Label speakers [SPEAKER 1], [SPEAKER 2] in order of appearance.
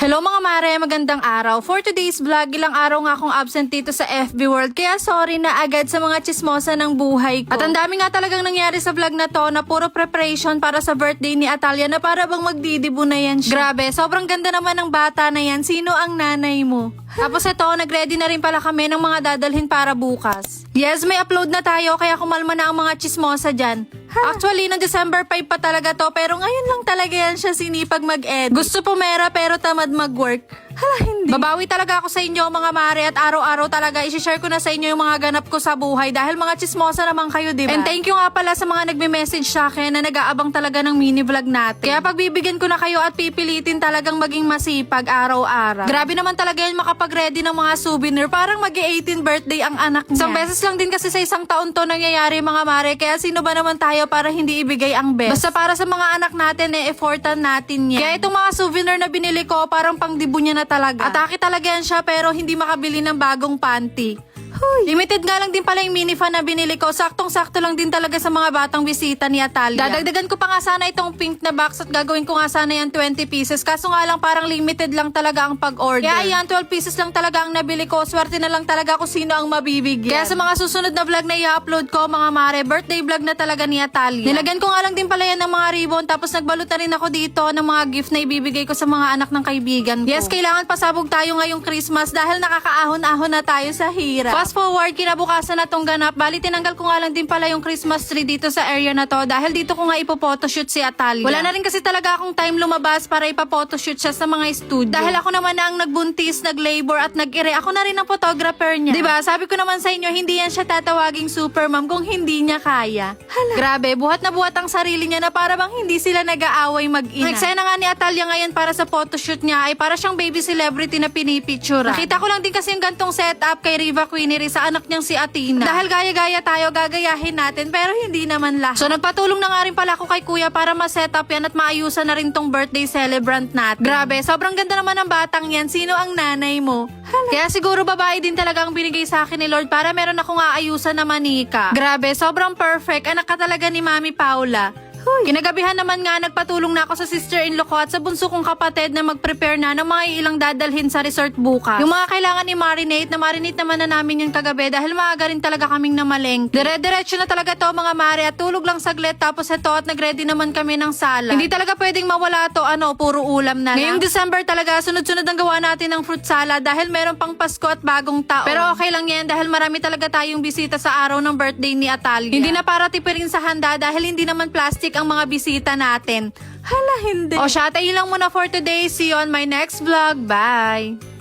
[SPEAKER 1] Hello mga mare, magandang araw. For today's vlog, ilang araw nga akong absent dito sa FB World, kaya sorry na agad sa mga chismosa ng buhay ko. At ang dami nga talagang nangyari sa vlog na to na puro preparation para sa birthday ni Atalia na para bang magdidibo na yan siya. Grabe, sobrang ganda naman ng bata na yan. Sino ang nanay mo? Tapos ito, nagready na rin pala kami ng mga dadalhin para bukas. Yes, may upload na tayo kaya kumalma na ang mga chismosa dyan. Actually, noong December 5 pa talaga to, pero ngayon lang talaga yan siya sinipag mag-edit. Gusto pumera pero tamad mag-work. Hindi. Babawi talaga ako sa inyo mga mare at araw-araw talaga isi-share ko na sa inyo yung mga ganap ko sa buhay dahil mga chismosa naman kayo, diba? And thank you nga pala sa mga nagme-message sa akin na nag-aabang talaga ng mini vlog natin. Kaya pagbibigyan ko na kayo at pipilitin talagang maging masipag araw-araw. Grabe naman talaga yan makapag-ready ng mga souvenir, parang mag-18 birthday ang anak niya. Isang beses lang din kasi sa isang taon to nangyayari mga mare, kaya sino ba naman tayo para hindi ibigay ang best? Basta para sa mga anak natin, effortan natin yan. Kaya itong mga souvenir na binili ko, parang pangdibo niya na talaga. Atake talaga yan siya pero hindi makabili ng bagong panty. Limited nga lang din pala yung mini fan na binili ko. Saktong-sakto lang din talaga sa mga batang bisita ni Atalia. Dadagdagan ko pa nga sana itong pink na box at gagawin ko nga sana yan 20 pieces. Kaso nga lang parang limited lang talaga ang pag-order. Kaya yan, 12 pieces lang talaga ang nabili ko. Swerte na lang talaga kung sino ang mabibigyan. Kaya sa mga susunod na vlog na i-upload ko mga mare, birthday vlog na talaga ni Atalia. Nilagyan ko nga lang din pala yan ng mga ribbon. Tapos nagbalot na rin ako dito ng mga gift na ibibigay ko sa mga anak ng kaibigan ko. Yes, kailangan pasabog tayo ngayong Christmas dahil nakakaahon-ahon na tayo sa hirap. Fast forward, kinabukasan na tong ganap. Bali, tinanggal ko nga lang din pala yung Christmas tree dito sa area na to dahil dito ko nga ipo-photoshoot si Atalia. Wala na rin kasi talaga akong time lumabas para ipa-photoshoot siya sa mga studio. Dahil ako naman na ang nagbuntis, nag-labor at nag-ire. Ako na rin ang photographer niya. Diba? Sabi ko naman sa inyo, hindi yan siya tatawaging super mom kung hindi niya kaya. Grabe, buhat na buhat ang sarili niya na para bang hindi sila nag-aaway mag-ina. Nagsaya na nga ni Atalia ngayon para sa photoshoot niya ay para siyang baby celebrity na pinipicture. Nakita ko lang din kasi yung gantong setup kay Riva Queenie sa anak niyang si Athena. Dahil gaya-gaya tayo, gagayahin natin pero hindi naman lahat. So nagpatulong na nga rin pala ako kay kuya para ma-set up yan at maayusan na rin tong birthday celebrant natin. Grabe, sobrang ganda naman ng batang yan. Sino ang nanay mo? Kaya siguro babae din talaga ang binigay sa akin ni Lord para meron akong aayusan na manika. Grabe, sobrang perfect. Anak ka talaga ni Mami Paula. Kinagabihan naman nga nagpatulong na ako sa sister-in-law ko at sa bunso kong kapatid na mag-prepare na ng mga ilang dadalhin sa resort bukas. Yung mga kailangan ni marinate naman na namin yung kagabi dahil maaga rin talaga kaming namalengke. Dire-diretso na talaga to mga mare at tulog lang saglit tapos ito at nag-ready naman kami ng salad. Hindi talaga pwedeng mawala to, puro ulam na lang. Ngayong December talaga sunod-sunod ang gawa natin ng fruit salad dahil meron pang Pasko at bagong taon. Pero okay lang yan dahil marami talaga tayong bisita sa araw ng birthday ni Atalia. Hindi na para tipirin sa handa dahil hindi naman plastic ang mga bisita natin. Hindi. O siya, tayo lang muna for today. See you on my next vlog. Bye!